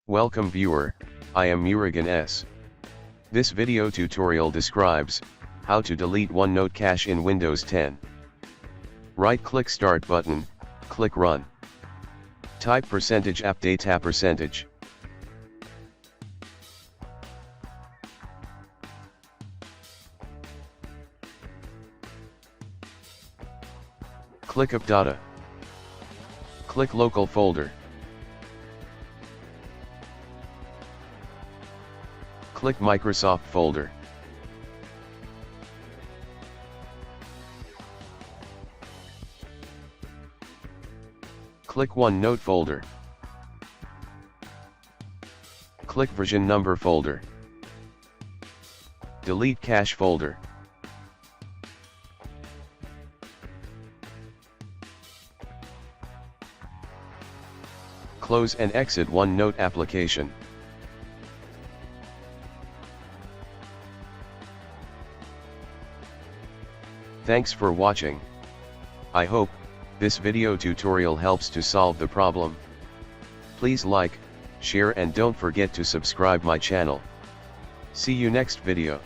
Welcome viewer, I am Murugan S. This video tutorial describes how to delete OneNote cache in Windows 10. Right-click Start button, click Run. Type %app data %. Click Up Data. Click Local Folder. Click Microsoft folder. Click OneNote folder. Click version number folder. Delete cache folder. Close and exit OneNote application. Thanks for watching. I hope this video tutorial helps to solve the problem. Please like, share and don't forget to subscribe my channel. See you next video.